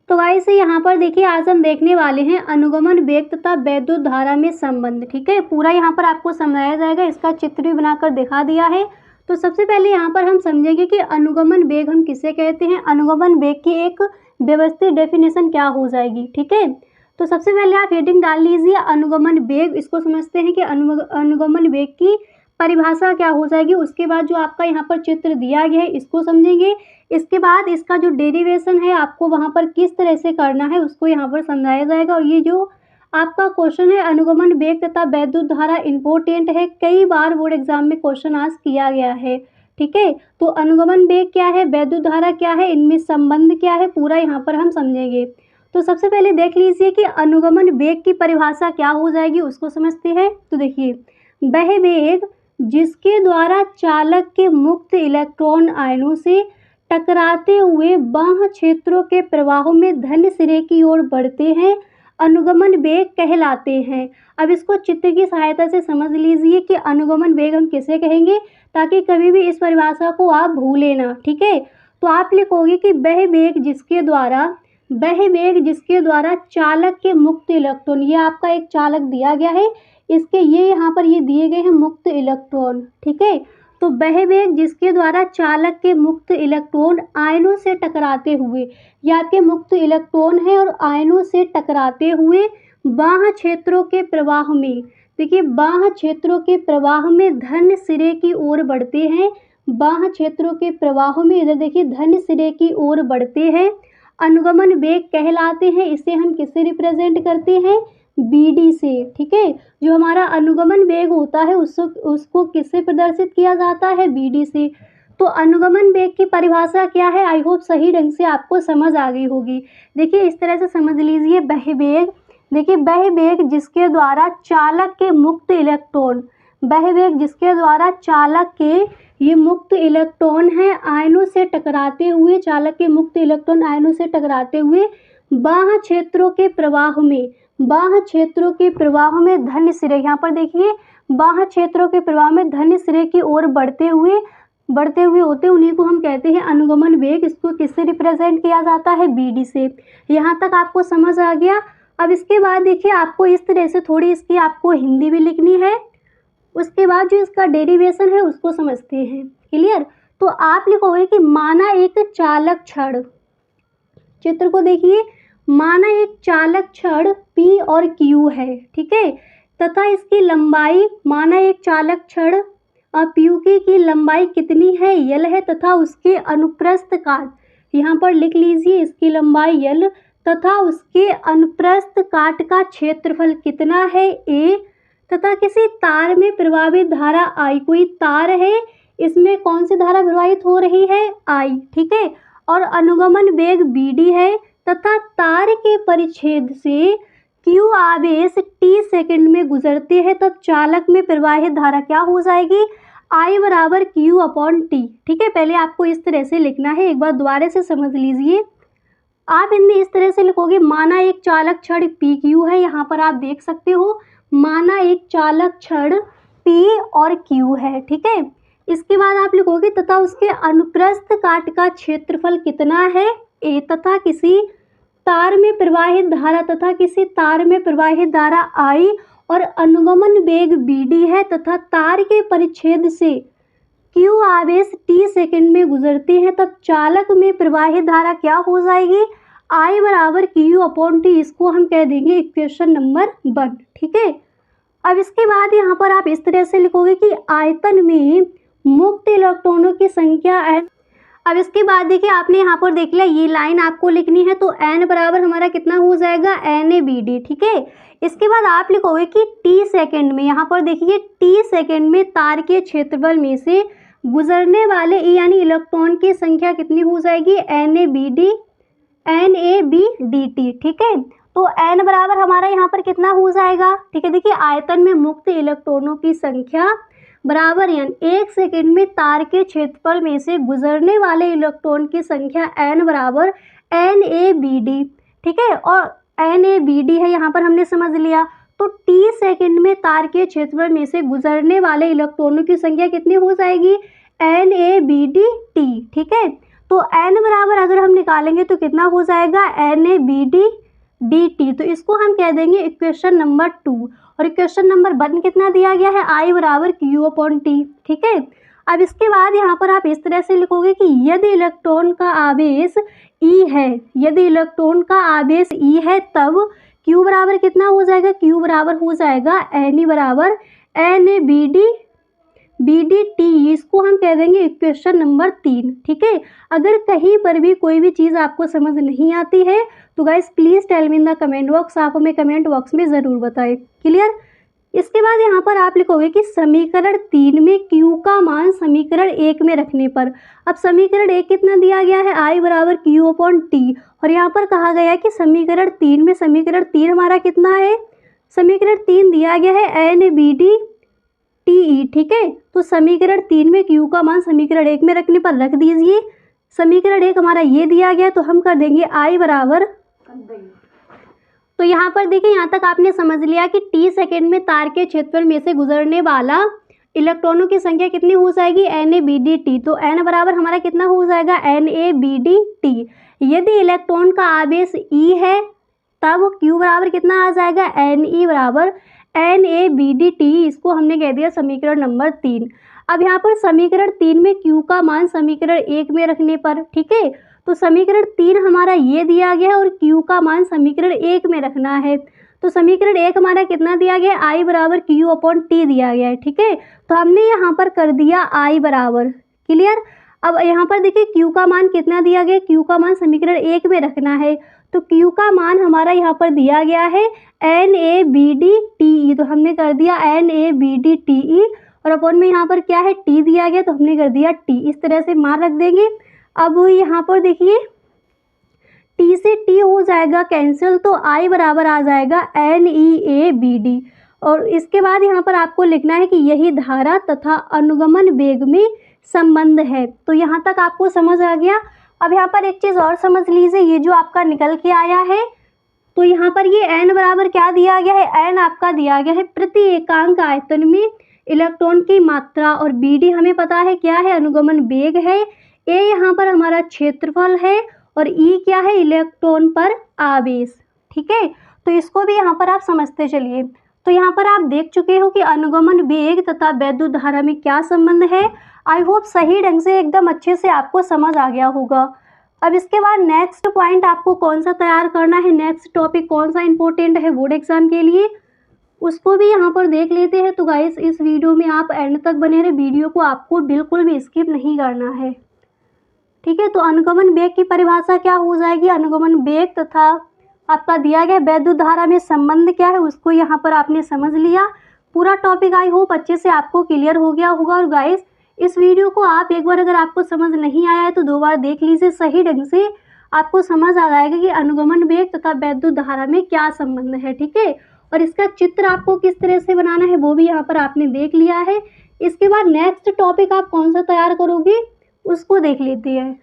तो गाइस यहाँ पर देखिए आज हम देखने वाले हैं अनुगमन वेग तथा वैद्युत धारा में संबंध। ठीक है, पूरा यहाँ पर आपको समझाया जाएगा, इसका चित्र भी बनाकर दिखा दिया है। तो सबसे पहले यहाँ पर हम समझेंगे कि अनुगमन वेग हम किसे कहते हैं, अनुगमन वेग की एक व्यवस्थित डेफिनेशन क्या हो जाएगी। ठीक है, तो सबसे पहले आप हेडिंग डाल लीजिए अनुगमन वेग। इसको समझते हैं कि अनुगमन वेग की परिभाषा क्या हो जाएगी। उसके बाद जो आपका यहाँ पर चित्र दिया गया है इसको समझेंगे। इसके बाद इसका जो डेरिवेशन है आपको वहाँ पर किस तरह से करना है उसको यहाँ पर समझाया जाएगा। और ये जो आपका क्वेश्चन है अनुगमन वेग तथा वैद्युत धारा इम्पोर्टेंट है, कई बार बोर्ड एग्जाम में क्वेश्चन आस्क किया गया है। ठीक है, तो अनुगमन वेग क्या है, वैद्युत धारा क्या है, इनमें संबंध क्या है, पूरा यहाँ पर हम समझेंगे। तो सबसे पहले देख लीजिए कि अनुगमन वेग की परिभाषा क्या हो जाएगी, उसको समझते हैं। तो देखिए, वह वेग जिसके द्वारा चालक के मुक्त इलेक्ट्रॉन आयनों से टकराते हुए बाह्य क्षेत्रों के प्रवाहों में धन सिरे की ओर बढ़ते हैं, अनुगमन वेग कहलाते हैं। अब इसको चित्र की सहायता से समझ लीजिए कि अनुगमन वेग हम किसे कहेंगे, ताकि कभी भी इस परिभाषा को आप भूलें ना। ठीक है, तो आप लिखोगे कि वह वेग जिसके द्वारा चालक के मुक्त इलेक्ट्रॉन, ये आपका एक चालक दिया गया है, इसके ये यहाँ पर ये दिए गए हैं मुक्त इलेक्ट्रॉन। ठीक है, तो वह वेग जिसके द्वारा चालक के मुक्त इलेक्ट्रॉन आयनों से टकराते हुए, या आपके मुक्त इलेक्ट्रॉन है और आयनों से टकराते हुए बाह्य क्षेत्रों के प्रवाह में, देखिए बाह्य क्षेत्रों के प्रवाह में धन सिरे की ओर बढ़ते हैं, बाह्य क्षेत्रों के प्रवाह में इधर देखिए धन सिरे की ओर बढ़ते हैं, अनुगमन वेग कहलाते हैं। इसे हम किससे रिप्रेजेंट करते हैं, BD से। ठीक है, जो हमारा अनुगमन वेग होता है उसको किससे प्रदर्शित किया जाता है, BD से। तो अनुगमन वेग की परिभाषा क्या है, आई होप सही ढंग से आपको समझ आ गई होगी। देखिए इस तरह से समझ लीजिए, वह वेग, देखिए वह वेग जिसके द्वारा चालक के मुक्त इलेक्ट्रॉन, वह वेग जिसके द्वारा चालक के ये मुक्त इलेक्ट्रॉन है आयनों से टकराते हुए, चालक के मुक्त इलेक्ट्रॉन आयनों से टकराते हुए बाह्य क्षेत्रों के प्रवाह में, बाह्य क्षेत्रों के प्रवाह में धन सिरे, यहाँ पर देखिए बाह्य क्षेत्रों के प्रवाह में धन सिरे की ओर बढ़ते हुए होते, उन्हीं को हम कहते हैं अनुगमन वेग। इसको किससे रिप्रेजेंट किया जाता है, BD से। यहाँ तक आपको समझ आ गया। अब इसके बाद देखिए आपको इस तरह से थोड़ी इसकी आपको हिंदी भी लिखनी है, उसके बाद जो इसका डेरिवेशन है उसको समझते हैं। क्लियर, तो आप लिखोगे कि माना एक चालक छड़, चित्र को देखिए, माना एक चालक छड़ P और Q है। ठीक है, तथा इसकी लंबाई, माना एक चालक छड़ PQ की लंबाई कितनी है, L है, तथा उसके अनुप्रस्थ काट, यहाँ पर लिख लीजिए इसकी लंबाई L तथा उसके अनुप्रस्थ काट का क्षेत्रफल कितना है, A, तथा किसी तार में प्रवाहित धारा I, कोई तार है इसमें कौन सी धारा प्रवाहित हो रही है, I। ठीक है, और अनुगमन वेग BD है तथा तार के परिच्छेद से Q आवेश T सेकंड में गुजरते हैं, तब चालक में प्रवाहित धारा क्या हो जाएगी, I बराबर Q/T। ठीक है, पहले आपको इस तरह से लिखना है, एक बार दोबारा से समझ लीजिए। आप इनमें इस तरह से लिखोगे, माना एक चालक छड़ PQ है, यहाँ पर आप देख सकते हो, माना एक चालक छड़ P और Q है। ठीक है, इसके बाद आप लिखोगे तथा उसके अनुप्रस्थ काट का क्षेत्रफल कितना है, A, तथा किसी तार में प्रवाहित धारा I और अनुगमन वेग BD है तथा तार के परिच्छेद से Q आवेश T सेकंड में गुजरते हैं, तब चालक में प्रवाहित धारा क्या हो जाएगी, I बराबर Q/T। इसको हम कह देंगे इक्वेशन नंबर 1। ठीक है, अब इसके बाद यहाँ पर आप इस तरह से लिखोगे कि आयतन में मुक्त इलेक्ट्रॉनों की संख्या n। अब इसके बाद देखिए आपने यहाँ पर देख लिया, ये लाइन आपको लिखनी है, तो n बराबर हमारा कितना हो जाएगा, NaBD। ठीक है, इसके बाद आप लिखोगे कि T सेकंड में, यहाँ पर देखिए T सेकंड में तार के क्षेत्रफल में से गुजरने वाले यानी इलेक्ट्रॉन की संख्या कितनी हो जाएगी, NaBDT। ठीक है, तो n बराबर हमारा यहाँ पर कितना हो जाएगा। ठीक है, देखिए आयतन में मुक्त इलेक्ट्रॉनों की संख्या बराबर n, एक सेकंड में तार के क्षेत्रफल में से गुजरने वाले इलेक्ट्रॉन की संख्या n बराबर NaBD। ठीक है, और NaBD है यहाँ पर हमने समझ लिया, तो T सेकंड में तार के क्षेत्रफल में से गुजरने वाले इलेक्ट्रॉनों की संख्या कितनी हो जाएगी, NaBDT। ठीक है, तो n बराबर अगर हम निकालेंगे तो कितना हो जाएगा, NaBD dt। तो इसको हम कह देंगे इक्वेशन नंबर 2। और इक्वेशन नंबर 1 कितना दिया गया है, I बराबर Q/T। ठीक है, अब इसके बाद यहाँ पर आप इस तरह से लिखोगे कि यदि इलेक्ट्रॉन का आवेश E है, यदि इलेक्ट्रॉन का आवेश E है तब Q बराबर कितना हो जाएगा, Q बराबर हो जाएगा Ne बराबर NaBD BDT। इसको हम कह देंगे इक्वेशन नंबर 3। ठीक है, अगर कहीं पर भी कोई भी चीज़ आपको समझ नहीं आती है तो guys please tell me in the comment box, आप हमें कमेंट बॉक्स में ज़रूर बताएं। क्लियर। इसके बाद यहाँ पर आप लिखोगे कि समीकरण 3 में Q का मान समीकरण 1 में रखने पर। अब समीकरण 1 कितना दिया गया है, I बराबर Q/T। और यहाँ पर कहा गया है कि समीकरण 3 में समीकरण 3 हमारा कितना है, समीकरण 3 दिया गया है NaBD TE। ठीक है, तो समीकरण 3 में Q का मान समीकरण 1 में रखने पर रख दीजिए। समीकरण 1 हमारा ये दिया गया तो हम कर देंगे I बराबर, तो यहाँ पर देखिए यहाँ तक आपने समझ लिया कि t सेकेंड में तार के क्षेत्रफल में से गुजरने वाला इलेक्ट्रॉनों की संख्या कितनी हो जाएगी, NaBD T। तो n बराबर हमारा कितना हो जाएगा, NaBD T। यदि इलेक्ट्रॉन का आवेश E है तब Q बराबर कितना आ जाएगा, Ne बराबर NaBD T। इसको हमने कह दिया समीकरण नंबर 3। अब यहाँ पर समीकरण 3 में Q का मान समीकरण 1 में रखने पर, ठीक है, तो समीकरण 3 हमारा ये दिया गया है और Q का मान समीकरण 1 में रखना है। तो समीकरण 1 हमारा कितना दिया गया है, I बराबर Q/T दिया गया है। ठीक है, तो हमने यहाँ पर कर दिया I बराबर। क्लियर। अब यहाँ पर देखिए Q का मान कितना दिया गया, Q का मान समीकरण 1 में रखना है। तो Q का मान हमारा यहाँ पर दिया गया है NaBD TE। तो हमने कर दिया NaBD TE और अपॉन में यहाँ पर क्या है, T दिया गया तो हमने कर दिया T। इस तरह से मान रख देंगे। अब यहाँ पर देखिए T से T हो जाएगा कैंसिल, तो I बराबर आ जाएगा NeABD। और इसके बाद यहाँ पर आपको लिखना है कि यही धारा तथा अनुगमन वेग में संबंध है। तो यहाँ तक आपको समझ आ गया। अब यहाँ पर एक चीज़ और समझ लीजिए, ये जो आपका निकल के आया है तो यहाँ पर ये n बराबर क्या दिया गया है, n आपका दिया गया है प्रति एकांक आयतन में इलेक्ट्रॉन की मात्रा, और BD हमें पता है क्या है, अनुगमन वेग है, A यहाँ पर हमारा क्षेत्रफल है और E क्या है, इलेक्ट्रॉन पर आवेश। ठीक है, तो इसको भी यहाँ पर आप समझते चलिए। तो यहाँ पर आप देख चुके हो कि अनुगमन वेग तथा वैद्युत धारा में क्या संबंध है। आई होप सही ढंग से एकदम अच्छे से आपको समझ आ गया होगा। अब इसके बाद नेक्स्ट पॉइंट आपको कौन सा तैयार करना है, नेक्स्ट टॉपिक कौन सा इंपॉर्टेंट है बोर्ड एग्जाम के लिए, उसको भी यहाँ पर देख लेते हैं। तो गाइस इस वीडियो में आप एंड तक बने रहे, वीडियो को आपको बिल्कुल भी स्किप नहीं करना है। ठीक है, तो अनुगमन वेग की परिभाषा क्या हो जाएगी, अनुगमन वेग तथा आपका दिया गया वैद्युत धारा में संबंध क्या है, उसको यहाँ पर आपने समझ लिया। पूरा टॉपिक आई होप अच्छे से आपको क्लियर हो गया होगा। और गाइस इस वीडियो को आप एक बार अगर आपको समझ नहीं आया है तो 2 बार देख लीजिए, सही ढंग से आपको समझ आ जाएगा कि अनुगमन वेग तथा वैद्युत धारा में क्या संबंध है। ठीक है, और इसका चित्र आपको किस तरह से बनाना है वो भी यहाँ पर आपने देख लिया है। इसके बाद नेक्स्ट टॉपिक आप कौन सा तैयार करोगे उसको देख लेते हैं।